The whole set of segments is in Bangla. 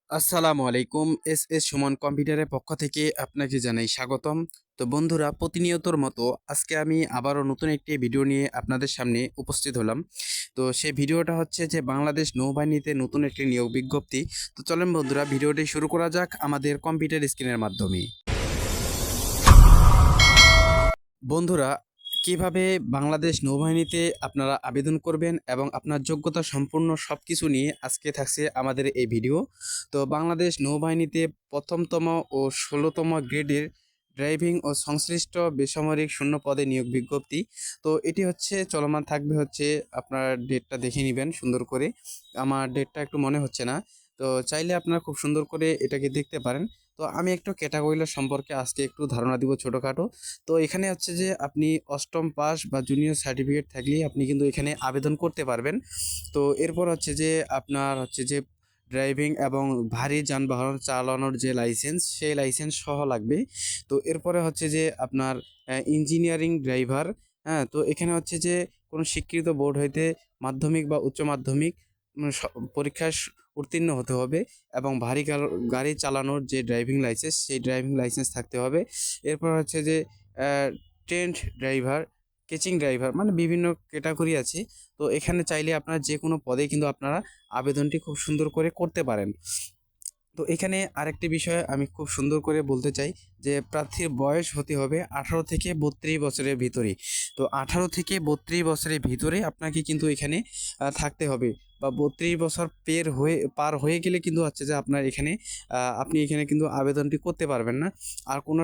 আসসালামু আলাইকুম। এস সুমন কম্পিউটারের পক্ষ থেকে আপনাকে জানাই স্বাগতম। তো বন্ধুরা, প্রতিনিয়তর মতো আজকে আমি আবারও নতুন একটি ভিডিও নিয়ে আপনাদের সামনে উপস্থিত হলাম। তো সেই ভিডিওটা হচ্ছে যে বাংলাদেশ নৌবাহিনীতে নতুন একটি নিয়োগ বিজ্ঞপ্তি। তো চলেন বন্ধুরা, ভিডিওটি শুরু করা যাক আমাদের কম্পিউটার স্ক্রিনের মাধ্যমে। বন্ধুরা, কিভাবে বাংলাদেশ নৌবাহিনীতে আপনারা আবেদন করবেন এবং আপনার যোগ্যতা সম্পূর্ণ সব কিছু নিয়ে আজকে থাকছে আমাদের এই ভিডিও। তো বাংলাদেশ নৌবাহিনীতে প্রথমতম ও ১৬তম গ্রেডের ড্রাইভিং ও সংশ্লিষ্ট বেসামরিক শূন্য পদে নিয়োগ বিজ্ঞপ্তি। তো এটি হচ্ছে চলমান থাকবে, হচ্ছে আপনার ডেটটা দেখে নেবেন সুন্দর করে। আমার ডেটটা একটু মনে হচ্ছে না, তো চাইলে আপনারা খুব সুন্দর করে এটাকে দেখতে পারেন। তো আমি একটু ক্যাটাগরিগুলো সম্পর্কে আজকে একটু ধারণা দিব ছোটোখাটো। তো এখানে হচ্ছে যে আপনি অষ্টম পাস বা জুনিয়র সার্টিফিকেট থাকলেই আপনি কিন্তু এখানে আবেদন করতে পারবেন। তো এরপর হচ্ছে যে আপনার হচ্ছে যে ড্রাইভিং এবং ভারী যানবাহন চালানোর যে লাইসেন্স, সেই লাইসেন্স সহ লাগবে। তো এরপরে হচ্ছে যে আপনার ইঞ্জিনিয়ারিং ড্রাইভার। হ্যাঁ, তো এখানে হচ্ছে যে কোনো স্বীকৃত বোর্ড হইতে মাধ্যমিক বা উচ্চ মাধ্যমিক পরীক্ষায় উত্তীর্ণ হতে হবে এবং ভারী গাড়ি চালানোর যে ড্রাইভিং লাইসেন্স, সেই ড্রাইভিং লাইসেন্স থাকতে হবে। এরপর হচ্ছে যে ট্রেন্ড ড্রাইভার, কেচিং ড্রাইভার, মানে বিভিন্ন ক্যাটাগরি আছে। তো এখানে চাইলে আপনার যে কোনো পদে কিন্তু আপনারা আবেদনটি খুব সুন্দর করে করতে পারেন। তো এখানে আরেকটি বিষয় আমি খুব সুন্দর করে বলতে চাই যে প্রার্থীর বয়স হতে হবে 18 থেকে 32 বছরের ভিতরেই। তো 18 থেকে 32 বছরের ভিতরে আপনাকে কিন্তু এখানে থাকতে হবে, বা 32 বছর পার হয়ে গেলে কিন্তু হচ্ছে যে আপনার এখানে আপনি এখানে কিন্তু আবেদনটি করতে পারবেন না। আর কোনো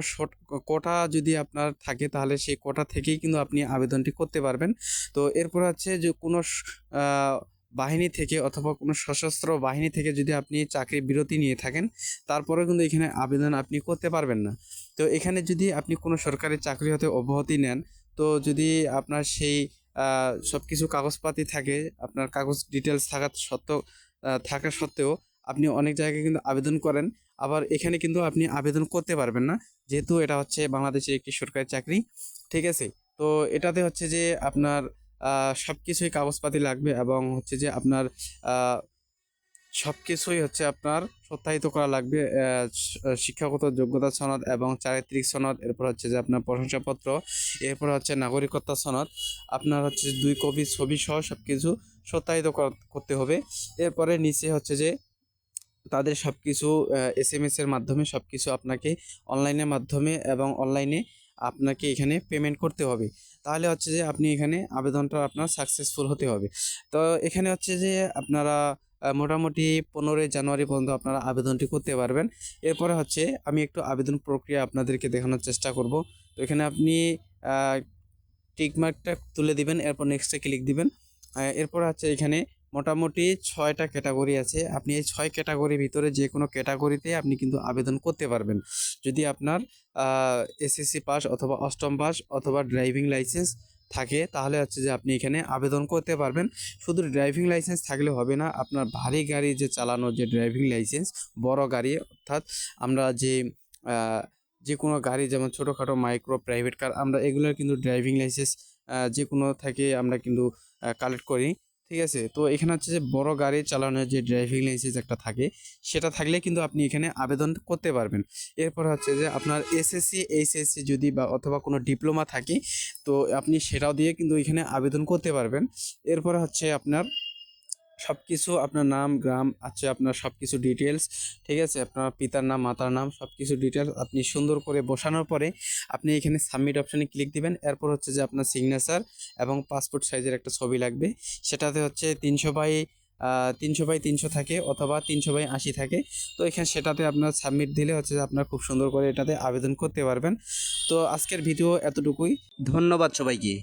কোটা যদি আপনার থাকে তাহলে সেই কোটা থেকেই কিন্তু আপনি আবেদনটি করতে পারবেন। তো এরপর হচ্ছে যে কোনো বাহিনী থেকে অথবা কোনো সশস্ত্র বাহিনী থেকে যদি আপনি চাকরি বিরতি নিয়ে থাকেন, তারপরেও কিন্তু এখানে আবেদন আপনি করতে পারবেন না। তো এখানে যদি আপনি কোনো সরকারি চাকরি হতে অব্যাহতি নেন, তো যদি আপনার সেই সব কিছু কাগজপাতি থাকে, আপনার কাগজ ডিটেলস থাকা সত্ত্বেও আপনি অনেক জায়গায় কিন্তু আবেদন করেন, আবার এখানে কিন্তু আপনি আবেদন করতে পারবেন না, যেহেতু এটা হচ্ছে বাংলাদেশের একটি সরকারি চাকরি। ঠিক আছে? তো এটাতে হচ্ছে যে আপনার সব কিছুই কাগজপাতি লাগবে এবং হচ্ছে যে আপনার আহ, সব কিছুই হচ্ছে আপনার সত্যায়িত করা লাগবে। শিক্ষাগত যোগ্যতা সনদ এবং চারিত্রিক সনদ, এরপর হচ্ছে যে আপনার প্রশংসাপত্র, এরপর হচ্ছে নাগরিকত্ব সনদ, আপনার হচ্ছে 2 কপি ছবি সহ সব কিছু সত্যায়িত করতে হবে। এরপরে নিচে হচ্ছে যে তাদের সব কিছু SMS এর মাধ্যমে সব কিছু আপনাকে অনলাইনের মাধ্যমে এবং অনলাইনে আপনাকে এখানে পেমেন্ট করতে হবে। তাহলে হচ্ছে যে আপনি এখানে আবেদনটা আপনার সাকসেসফুল হতে হবে। তো এখানে হচ্ছে যে আপনারা মোটামুটি 15ই জানুয়ারি পর্যন্ত আপনারা আবেদনটি করতে পারবেন। এরপরে হচ্ছে আমি একটু আবেদন প্রক্রিয়া আপনাদেরকে দেখানোর চেষ্টা করব। তো এখানে আপনি টিক মার্কটা তুলে দিবেন, এরপর নেক্সটে ক্লিক দিবেন। এরপর হচ্ছে এখানে মোটামুটি 6টা ক্যাটাগরি আছে। আপনি এই 6 ক্যাটাগরির ভিতরে যে কোনো ক্যাটাগরিতে আপনি কিন্তু আবেদন করতে পারবেন। যদি আপনার SSC পাস অথবা অষ্টম পাস অথবা ড্রাইভিং লাইসেন্স থাকে, তাহলে হচ্ছে যে আপনি এখানে আবেদন করতে পারবেন। শুধু ড্রাইভিং লাইসেন্স থাকলে হবে না, আপনার ভারী গাড়ি যে চালানোর যে ড্রাইভিং লাইসেন্স, বড় গাড়ি অর্থাৎ আমরা যে কোনো গাড়ি যেমন ছোটোখাটো মাইক্রো প্রাইভেট কার, আমরা এগুলোর কিন্তু ড্রাইভিং লাইসেন্স যে কোনো থেকে আমরা কিন্তু কালেক্ট করি। ঠিক আছে? তো এখানে হচ্ছে যে বড় গাড়ি চালানোর যে ড্রাইভিং লাইসেন্স একটা থাকে, সেটা থাকলে কিন্তু আপনি এখানে আবেদন করতে পারবেন। এরপর হচ্ছে যে আপনার SSC HSC যদি বা অথবা কোনো ডিপ্লোমা থাকে, তো আপনি সেটাও দিয়ে কিন্তু এখানে আবেদন করতে পারবেন। এরপর হচ্ছে আপনার সব কিছু, আপনার নাম, গ্রাম আছে, আপনার সব কিছু ডিটেলস, ঠিক আছে? আপনার পিতার নাম, মাতার নাম, সব কিছু ডিটেলস আপনি সুন্দর করে বসানোর পরে আপনি এখানে সাবমিট অপশানে ক্লিক দিবেন। এরপর হচ্ছে যে আপনার সিগনেচার এবং পাসপোর্ট সাইজের একটা ছবি লাগবে। সেটাতে হচ্ছে 300 বাই 300 থাকে অথবা 300 বাই 80 থাকে। তো এখানে সেটাতে আপনার সাবমিট দিলে হচ্ছে যে আপনার খুব সুন্দর করে এটাতে আবেদন করতে পারবেন। তো আজকের ভিডিও এতটুকুই। ধন্যবাদ সবাইকে।